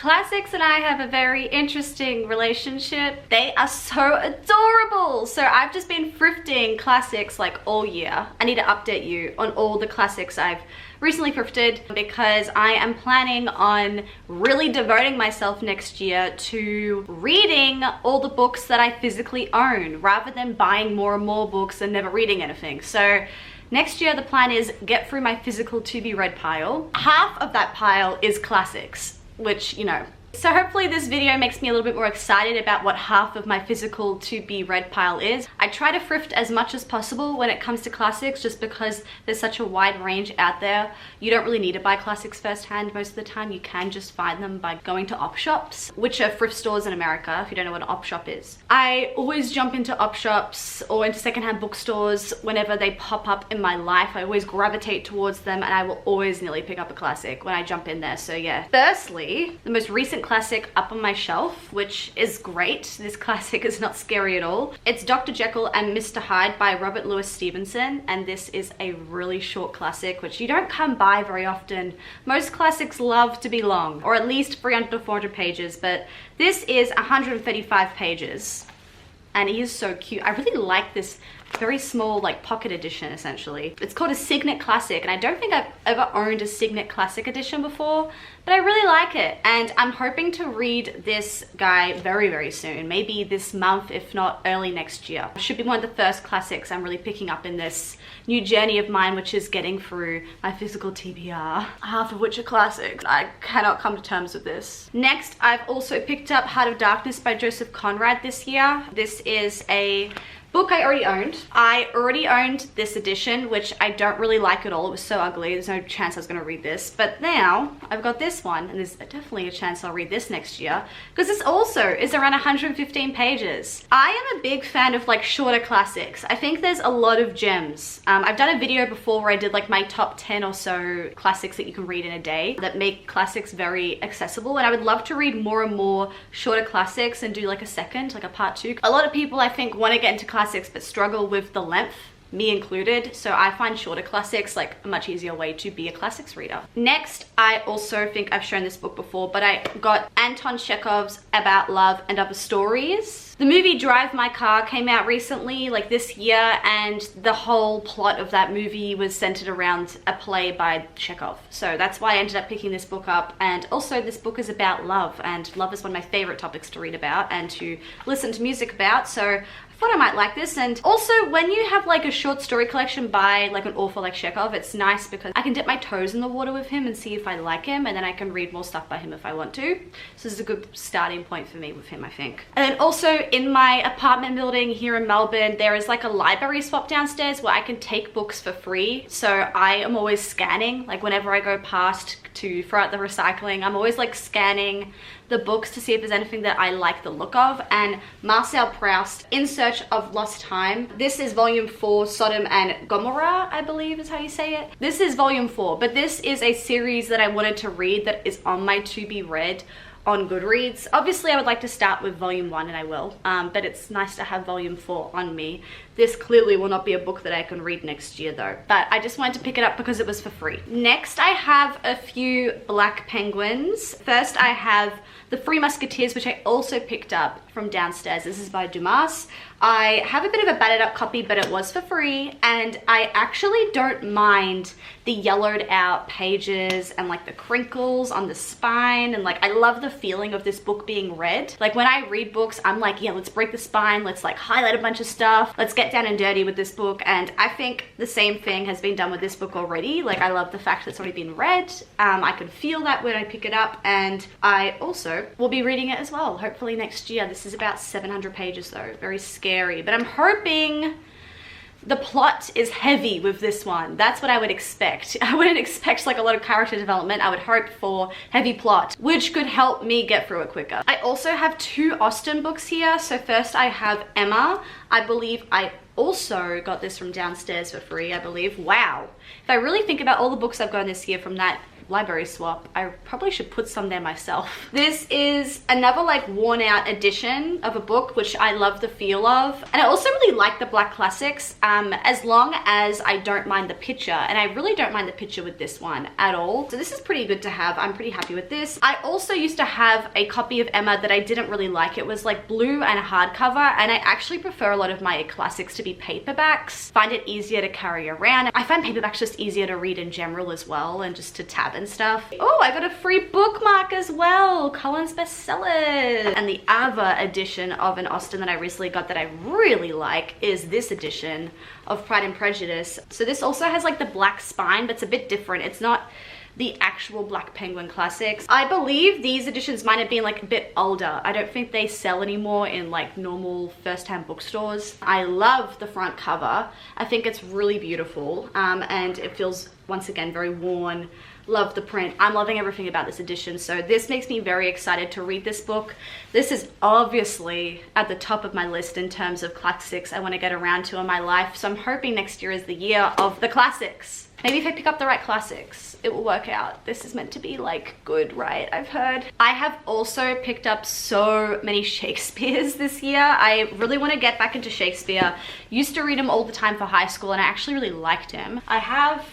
Classics and I have a very interesting relationship. They are so adorable. So I've just been thrifting classics like all year. I need to update you on all the classics I've recently thrifted because I am planning on really devoting myself next year to reading all the books that I physically own rather than buying more and more books and never reading anything. So next year the plan is get through my physical to be read pile. Half of that pile is classics, which, you know. So hopefully this video makes me a little bit more excited about what half of my physical to be read pile is. I try to thrift as much as possible when it comes to classics just because there's such a wide range out there. You don't really need to buy classics firsthand most of the time. You can just find them by going to op shops, which are thrift stores in America, if you don't know what an op shop is. I always jump into op shops or into secondhand bookstores whenever they pop up in my life. I always gravitate towards them and I will always nearly pick up a classic when I jump in there, so yeah. Firstly, the most recent classic up on my shelf, which is great. This classic is not scary at all. It's Dr. Jekyll and Mr. Hyde by Robert Louis Stevenson, and this is a really short classic, which you don't come by very often. Most classics love to be long, or at least 300 to 400 pages, but this is 135 pages, and he is so cute. I really like this very small like pocket edition essentially. It's called a Signet Classic and I don't think I've ever owned a Signet Classic edition before, but I really like it and I'm hoping to read this guy very, very soon. Maybe this month, if not early next year. It should be one of the first classics I'm really picking up in this new journey of mine, which is getting through my physical TBR, half of which are classics. I cannot come to terms with this. Next, I've also picked up Heart of Darkness by Joseph Conrad this year. This is a book I already owned. I already owned this edition, which I don't really like at all. It was so ugly. There's no chance I was gonna read this. But now I've got this one, and there's definitely a chance I'll read this next year, because this also is around 115 pages. I am a big fan of like shorter classics. I think there's a lot of gems. I've done a video before where I did like my top 10 or so classics that you can read in a day that make classics very accessible, and I would love to read more and more shorter classics and do like a second, like a part 2. A lot of people I think want to get into classics but struggle with the length, me included, so I find shorter classics like a much easier way to be a classics reader. Next, I also think I've shown this book before, but I got Anton Chekhov's About Love and Other Stories. The movie Drive My Car came out recently, like this year, and the whole plot of that movie was centered around a play by Chekhov. So that's why I ended up picking this book up. And also this book is about love, and love is one of my favorite topics to read about and to listen to music about. So I thought I might like this. And also when you have like a short story collection by like an author like Chekhov, it's nice because I can dip my toes in the water with him and see if I like him, and then I can read more stuff by him if I want to. So this is a good starting point for me with him, I think. And then also in my apartment building here in Melbourne, there is like a library swap downstairs where I can take books for free. So I am always scanning, like whenever I go past to throw out the recycling, I'm always like scanning the books to see if there's anything that I like the look of. And Marcel Proust, In Search of Lost Time. This is volume 4, Sodom and Gomorrah, I believe is how you say it. This is volume 4, but this is a series that I wanted to read that is on my to be read on Goodreads. Obviously I would like to start with volume 1 and I will, but it's nice to have volume 4 on me. This clearly will not be a book that I can read next year though, but I just wanted to pick it up because it was for free. Next I have a few Black Penguins. First I have The Three Musketeers, which I also picked up from downstairs. This is by Dumas. I have a bit of a battered up copy, but it was for free, and I actually don't mind the yellowed out pages and like the crinkles on the spine, and like I love the feeling of this book being read. Like when I read books, I'm like, yeah, let's break the spine, let's like highlight a bunch of stuff, let's get down and dirty with this book. And I think the same thing has been done with this book already. Like I love the fact that it's already been read. I can feel that when I pick it up, and I also will be reading it as well, hopefully next year. This is about 700 pages though, very scary, but I'm hoping the plot is heavy with this one. That's what I would expect. I wouldn't expect like a lot of character development. I would hope for heavy plot, which could help me get through it quicker. I also have 2 Austen books here. So first I have Emma. I believe I also got this from downstairs for free, I believe. Wow. If I really think about all the books I've gotten this year from that library swap. I probably should put some there myself. This is another like worn out edition of a book, which I love the feel of. And I also really like the black classics, as long as I don't mind the picture. And I really don't mind the picture with this one at all. So this is pretty good to have. I'm pretty happy with this. I also used to have a copy of Emma that I didn't really like. It was like blue and a hardcover, and I actually prefer a lot of my classics to be paperbacks. Find it easier to carry around. I find paperbacks just easier to read in general as well, and just to tab and stuff. Oh, I got a free bookmark as well. Cullen's bestsellers. And the other edition of an Austen that I recently got that I really like is this edition of Pride and Prejudice. So this also has like the black spine, but it's a bit different. It's not the actual Black Penguin classics. I believe these editions might have been like a bit older. I don't think they sell anymore in like normal first-hand bookstores. I love the front cover. I think it's really beautiful, and it feels, once again, very worn. Love the print. I'm loving everything about this edition, so this makes me very excited to read this book. This is obviously at the top of my list in terms of classics I want to get around to in my life, so I'm hoping next year is the year of the classics. Maybe if I pick up the right classics, it will work out. This is meant to be like good, right? I've heard. I have also picked up so many Shakespeares this year. I really want to get back into Shakespeare. Used to read him all the time for high school, and I actually really liked him. I have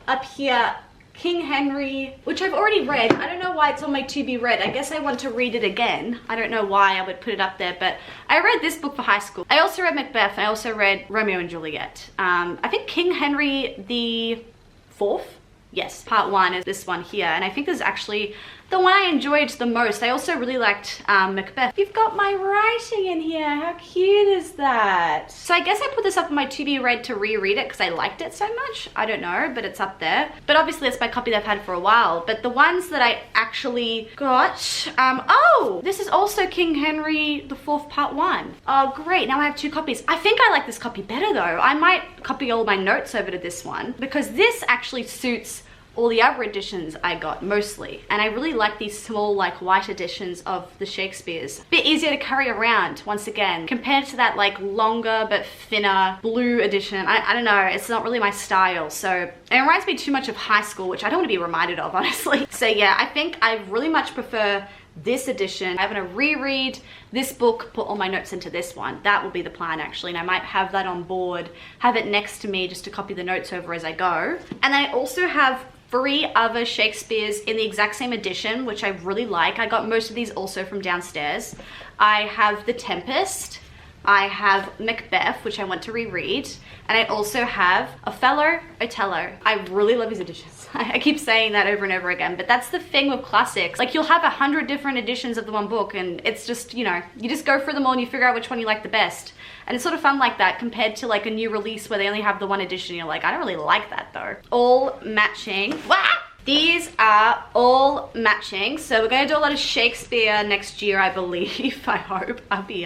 up here King Henry, which I've already read. I don't know why it's on my to be read. I guess I want to read it again. I don't know why I would put it up there, but I read this book for high school. I also read Macbeth, and I also read Romeo and Juliet. I think King Henry the Fourth, yes, part 1 is this one here, and I think this is actually the one I enjoyed the most. I also really liked Macbeth. You've got my writing in here. How cute is that? So I guess I put this up on my to be read to reread it because I liked it so much. I don't know, but it's up there. But obviously it's my copy that I've had for a while. But the ones that I actually got, oh, this is also King Henry the Fourth part 1. Oh, great, now I have 2 copies. I think I like this copy better though. I might copy all my notes over to this one because this actually suits all the other editions I got mostly, and I really like these small like white editions of the Shakespeares. Bit easier to carry around, once again, compared to that like longer but thinner blue edition. I don't know, it's not really my style, so it reminds me too much of high school, which I don't want to be reminded of, honestly. So yeah, I think I really much prefer this edition. I'm gonna reread this book, put all my notes into this one. That will be the plan actually, and I might have that on board, have it next to me just to copy the notes over as I go. And I also have 3 other Shakespeares in the exact same edition, which I really like. I got most of these also from downstairs. I have The Tempest, I have Macbeth, which I want to reread, and I also have Othello. I really love these editions. I keep saying that over and over again, but that's the thing with classics. Like, you'll have 100 different editions of the one book, and it's just, you know, you just go through them all and you figure out which one you like the best. And it's sort of fun like that compared to like a new release where they only have the one edition. You're like, I don't really like that though. All matching. Wah! These are all matching, so we're going to do a lot of Shakespeare next year, I believe. I hope. I'll be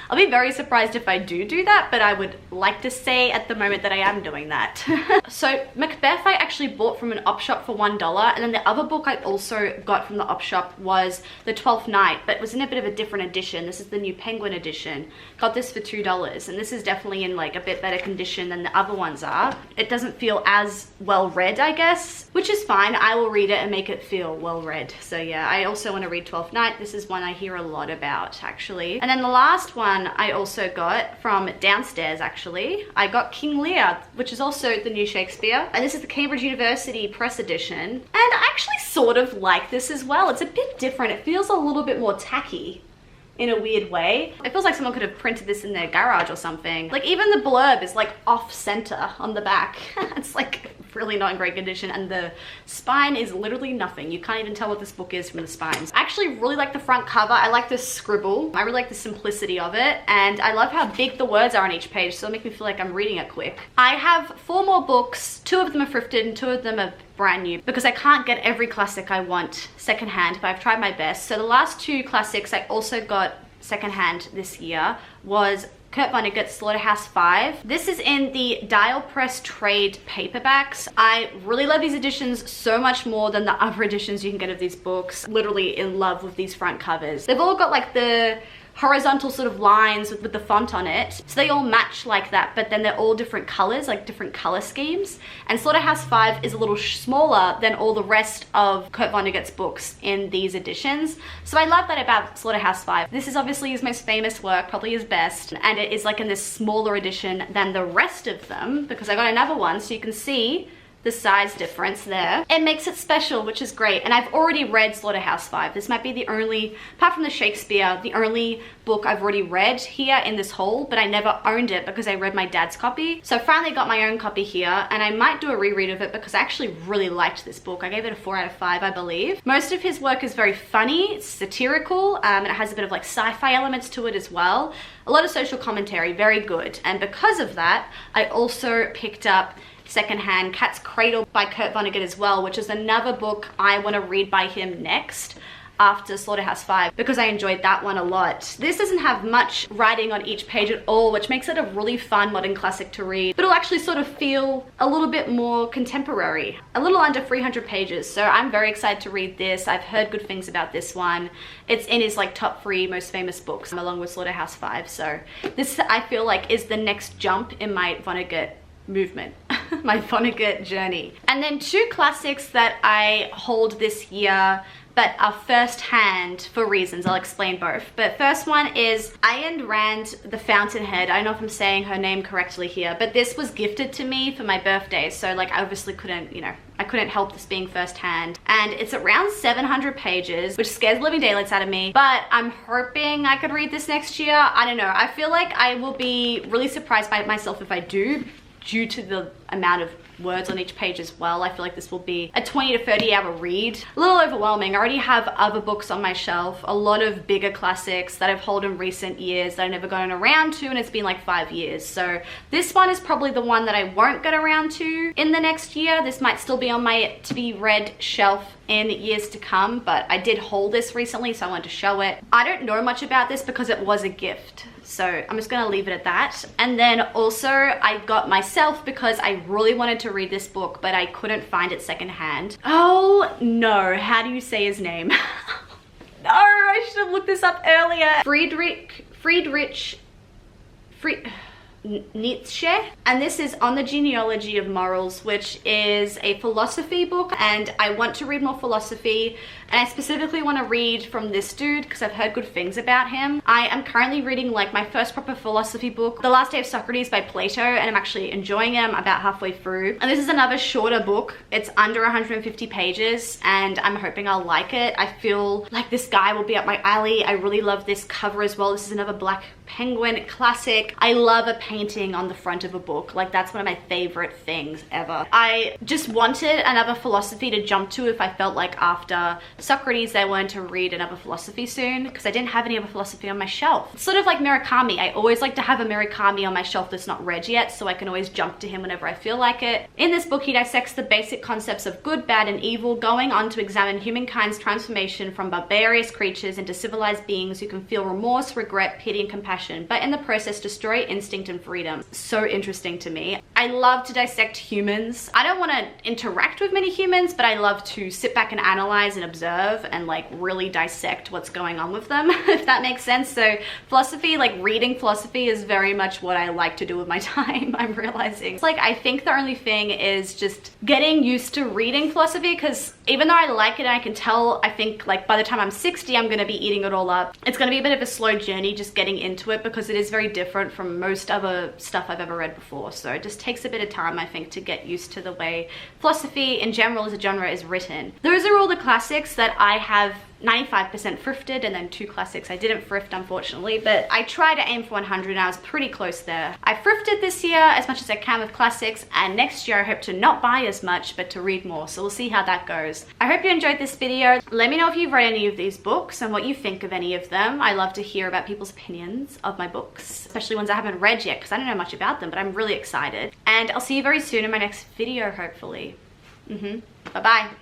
very surprised if I do that, but I would like to say at the moment that I am doing that. So Macbeth I actually bought from an op shop for $1, and then the other book I also got from the op shop was The Twelfth Night, but it was in a bit of a different edition. This is the new Penguin edition. Got this for $2, and this is definitely in like a bit better condition than the other ones are. It doesn't feel as well read, I guess, which is fine. I will read it and make it feel well read. So yeah, I also want to read Twelfth Night. This is one I hear a lot about actually. And then the last one I also got from downstairs actually. I got King Lear, which is also the new Shakespeare. And this is the Cambridge University Press edition. And I actually sort of like this as well. It's a bit different. It feels a little bit more tacky in a weird way. It feels like someone could have printed this in their garage or something. Like even the blurb is like off center on the back. It's like really not in great condition, and the spine is literally nothing. You can't even tell what this book is from the spines. I actually really like the front cover. I like the scribble. I really like the simplicity of it, and I love how big the words are on each page, so it'll make me feel like I'm reading it quick. I have 4 more books. 2 of them are thrifted and 2 of them are brand new because I can't get every classic I want secondhand, but I've tried my best. So the last 2 classics I also got secondhand this year was Kurt Vonnegut's Slaughterhouse 5. This is in the Dial Press Trade paperbacks. I really love these editions so much more than the other editions you can get of these books. Literally in love with these front covers. They've all got like the horizontal sort of lines with the font on it. So they all match like that, but then they're all different colors, like different color schemes. And Slaughterhouse 5 is a little smaller than all the rest of Kurt Vonnegut's books in these editions. So I love that about Slaughterhouse 5. This is obviously his most famous work, probably his best, and it is like in this smaller edition than the rest of them, because I got another one so you can see the size difference there. It makes it special, which is great. And I've already read Slaughterhouse 5. This might be the only, apart from the Shakespeare, the only book I've already read here in this haul, but I never owned it because I read my dad's copy. So I finally got my own copy here, and I might do a reread of it because I actually really liked this book. I gave it a 4 out of 5, I believe. Most of his work is very funny, it's satirical, and it has a bit of like sci-fi elements to it as well. A lot of social commentary, very good. And because of that, I also picked up secondhand Cat's Cradle by Kurt Vonnegut as well, which is another book I want to read by him next after Slaughterhouse 5, because I enjoyed that one a lot. This doesn't have much writing on each page at all, which makes it a really fun modern classic to read, but it'll actually sort of feel a little bit more contemporary. A little under 300 pages, so I'm very excited to read this. I've heard good things about this one. It's in his like top 3 most famous books, along with Slaughterhouse 5, so this I feel like is the next jump in my Vonnegut movement, my Vonnegut journey. And then 2 classics that I hold this year but are first hand for reasons. I'll explain both. But first one is Ayn Rand, The Fountainhead. I don't know if I'm saying her name correctly here, but this was gifted to me for my birthday, so like I obviously couldn't, you know, I couldn't help this being first hand. And it's around 700 pages, which scares the living daylights out of me, but I'm hoping I could read this next year. I don't know. I feel like I will be really surprised by myself if I do, due to the amount of words on each page as well. I feel like this will be a 20 to 30 hour read. A little overwhelming. I already have other books on my shelf, a lot of bigger classics that I've held in recent years that I've never gotten around to, and it's been like 5 years. So this one is probably the one that I won't get around to in the next year. This might still be on my to be read shelf in years to come, but I did hold this recently, so I wanted to show it. I don't know much about this because it was a gift, so I'm just gonna leave it at that. And then also I got myself, because I really wanted to read this book but I couldn't find it secondhand. Oh no, how do you say his name? No, I should have looked this up earlier. Friedrich Nietzsche, and this is On the Genealogy of Morals, which is a philosophy book, and I want to read more philosophy, and I specifically want to read from this dude because I've heard good things about him. I am currently reading like my first proper philosophy book, The Last Day of Socrates by Plato, and I'm actually enjoying it. I'm about halfway through, and this is another shorter book. It's under 150 pages, and I'm hoping I'll like it. I feel like this guy will be up my alley. I really love this cover as well. This is another Black Penguin classic. I love a painting on the front of a book. Like, that's one of my favorite things ever. I just wanted another philosophy to jump to if I felt like after Socrates I wanted to read another philosophy soon, because I didn't have any other philosophy on my shelf. It's sort of like Murakami. I always like to have a Murakami on my shelf that's not read yet, so I can always jump to him whenever I feel like it. In this book, he dissects the basic concepts of good, bad, and evil, going on to examine humankind's transformation from barbarous creatures into civilized beings who can feel remorse, regret, pity, and compassion, but in the process destroy instinct and freedom. So interesting to me. I love to dissect humans. I don't want to interact with many humans, but I love to sit back and analyze and observe and like really dissect what's going on with them, if that makes sense. So philosophy, like reading philosophy, is very much what I like to do with my time, I'm realizing. It's like, I think the only thing is just getting used to reading philosophy, because even though I like it and I can tell, I think like by the time I'm 60 I'm gonna be eating it all up. It's gonna be a bit of a slow journey just getting into it, because it is very different from most other stuff I've ever read before. So it just takes a bit of time, I think, to get used to the way philosophy in general as a genre is written. Those are all the classics that I have 95% thrifted, and then 2 classics I didn't thrift, unfortunately, but I try to aim for 100 and I was pretty close there. I thrifted this year as much as I can with classics, and next year I hope to not buy as much but to read more, so we'll see how that goes. I hope you enjoyed this video. Let me know if you've read any of these books and what you think of any of them. I love to hear about people's opinions of my books, especially ones I haven't read yet, because I don't know much about them, but I'm really excited. And I'll see you very soon in my next video, hopefully. Bye-bye.